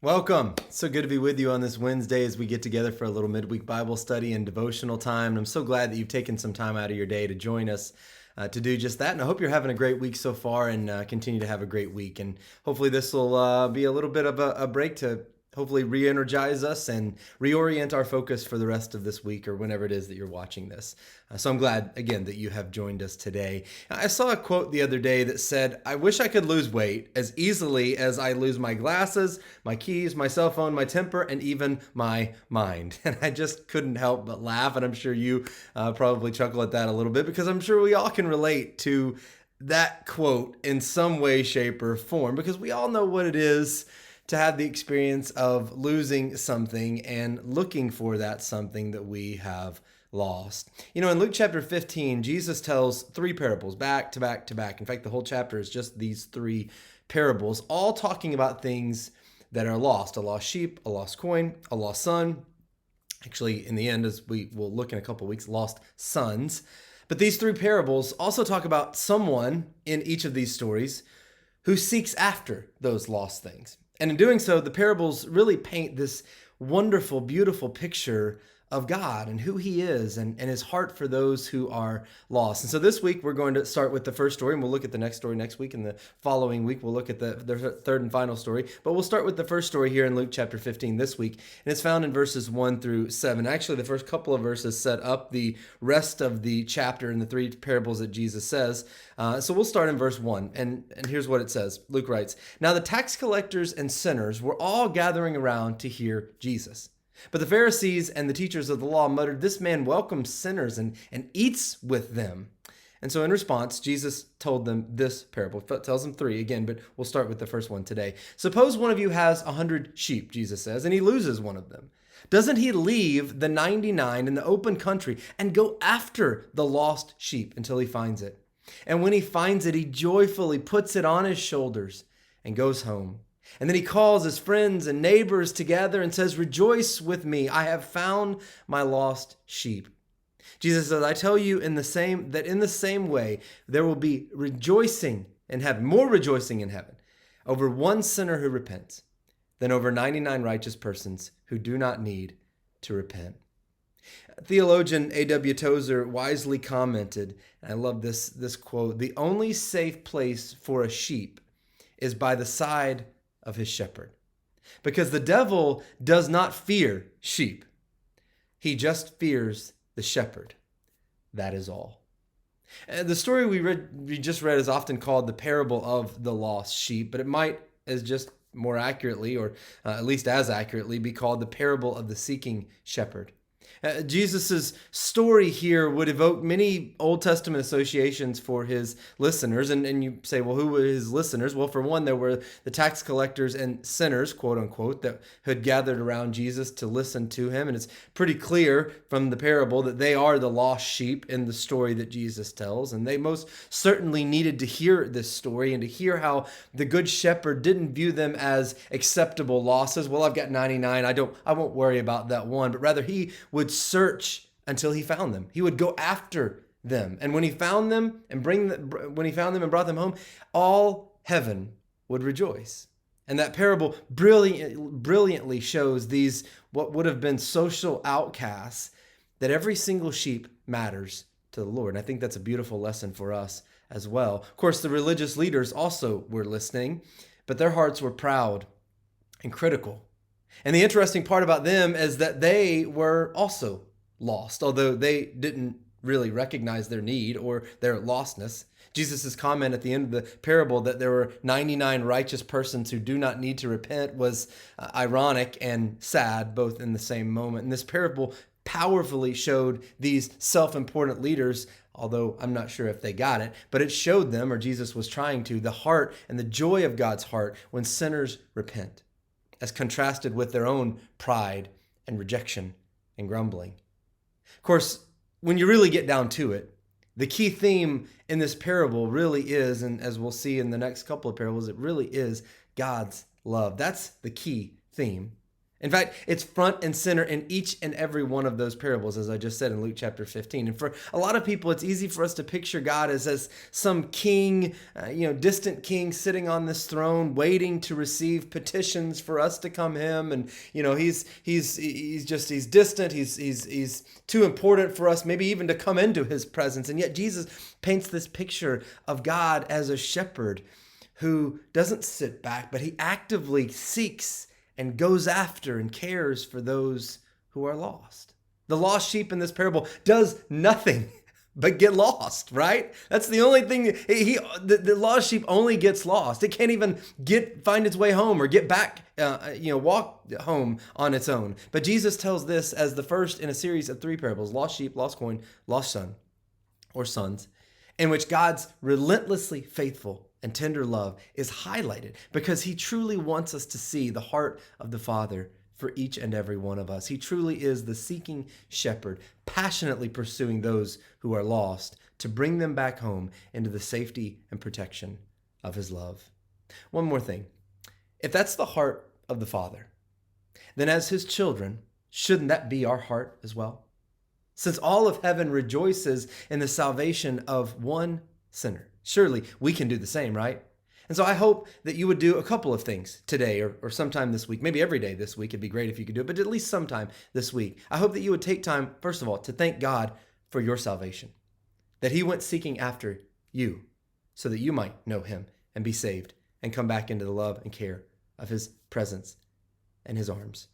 Welcome. So good to be with you on this Wednesday as we get together for a little midweek Bible study and devotional time. And I'm so glad that you've taken some time out of your day to join us to do just that. And I hope you're having a great week so far and continue to have a great week. And hopefully this will be a little bit of a break to hopefully re-energize us and reorient our focus for the rest of this week or whenever it is that you're watching this. So I'm glad, again, that you have joined us today. I saw a quote the other day that said, "I wish I could lose weight as easily as I lose my glasses, my keys, my cell phone, my temper, and even my mind." And I just couldn't help but laugh. And I'm sure you probably chuckle at that a little bit because I'm sure we all can relate to that quote in some way, shape, or form because we all know what it is to have the experience of losing something and looking for that something that we have lost. You know, in Luke chapter 15, Jesus tells three parables back to back to back. In fact, the whole chapter is just these three parables, all talking about things that are lost: a lost sheep, a lost coin, a lost son. Actually, in the end, as we will look in a couple weeks, lost sons. But these three parables also talk about someone in each of these stories who seeks after those lost things. And in doing so, the parables really paint this wonderful, beautiful picture of God and who he is and his heart for those who are lost. And so this week, we're going to start with the first story, and we'll look at the next story next week. And the following week, we'll look at the third and final story. But we'll start with the first story here in Luke chapter 15 this week. And it's found in verses 1 through 7. Actually, the first couple of verses set up the rest of the chapter and the three parables that Jesus says. So we'll start in verse 1. And here's what it says. Luke writes, "Now the tax collectors and sinners were all gathering around to hear Jesus. But the Pharisees and the teachers of the law muttered, 'This man welcomes sinners and eats with them.' And so in response, Jesus told them this parable. Tells them three again, but we'll start with the first one today. 'Suppose one of you has 100 sheep,' Jesus says, 'and he loses one of them. Doesn't he leave the 99 in the open country and go after the lost sheep until he finds it? And when he finds it, he joyfully puts it on his shoulders and goes home. And then he calls his friends and neighbors together and says, "Rejoice with me, I have found my lost sheep." Jesus says, "I tell you in the same way, there will be rejoicing in heaven, more rejoicing in heaven, over one sinner who repents than over 99 righteous persons who do not need to repent." Theologian A.W. Tozer wisely commented, and I love this quote, "The only safe place for a sheep is by the side of his shepherd, because the devil does not fear sheep. He just fears the shepherd. That is all." And the story we just read is often called the parable of the lost sheep, but it might as just more accurately, or at least as accurately, be called the parable of the seeking shepherd. Jesus' story here would evoke many Old Testament associations for his listeners. And you say, well, who were his listeners? Well, for one, there were the tax collectors and sinners, quote unquote, that had gathered around Jesus to listen to him. And it's pretty clear from the parable that they are the lost sheep in the story that Jesus tells. And they most certainly needed to hear this story and to hear how the good shepherd didn't view them as acceptable losses. Well, I've got 99. I won't worry about that one. But rather, he would search until he found them. He would go after them. And when he found them and brought them home, all heaven would rejoice. And that parable brilliantly shows these what would have been social outcasts, that every single sheep matters to the Lord. And I think that's a beautiful lesson for us as well. Of course, the religious leaders also were listening, but their hearts were proud and critical. And the interesting part about them is that they were also lost, although they didn't really recognize their need or their lostness. Jesus' comment at the end of the parable that there were 99 righteous persons who do not need to repent was ironic and sad, both in the same moment. And this parable powerfully showed these self-important leaders, although I'm not sure if they got it, but it showed them, or Jesus was trying to, the heart and the joy of God's heart when sinners repent, as contrasted with their own pride and rejection and grumbling. Of course, when you really get down to it, the key theme in this parable really is, and as we'll see in the next couple of parables, it really is God's love. That's the key theme. In fact, it's front and center in each and every one of those parables, as I just said in Luke chapter 15. And for a lot of people, it's easy for us to picture God as some king, distant king sitting on this throne, waiting to receive petitions for us to come him. And he's distant. He's too important for us, maybe even to come into his presence. And yet Jesus paints this picture of God as a shepherd who doesn't sit back, but he actively seeks and goes after and cares for those who are lost. The lost sheep in this parable does nothing but get lost, right? That's the only thing. The lost sheep only gets lost. It can't even find its way home or get back, walk home on its own. But Jesus tells this as the first in a series of 3 parables: lost sheep, lost coin, lost son or sons, in which God's relentlessly faithful and tender love is highlighted because he truly wants us to see the heart of the Father for each and every one of us. He truly is the seeking shepherd, passionately pursuing those who are lost to bring them back home into the safety and protection of his love. One more thing. If that's the heart of the Father, then as his children, shouldn't that be our heart as well? Since all of heaven rejoices in the salvation of one sinner, surely we can do the same, right? And so I hope that you would do a couple of things today or sometime this week, maybe every day this week. It'd be great if you could do it, but at least sometime this week. I hope that you would take time, first of all, to thank God for your salvation, that he went seeking after you so that you might know him and be saved and come back into the love and care of his presence and his arms.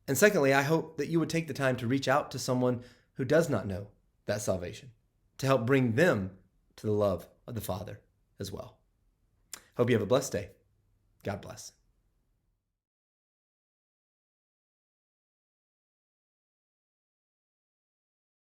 And secondly, I hope that you would take the time to reach out to someone who does not know that salvation, to help bring them to the love of the Father as well. Hope you have a blessed day. God bless.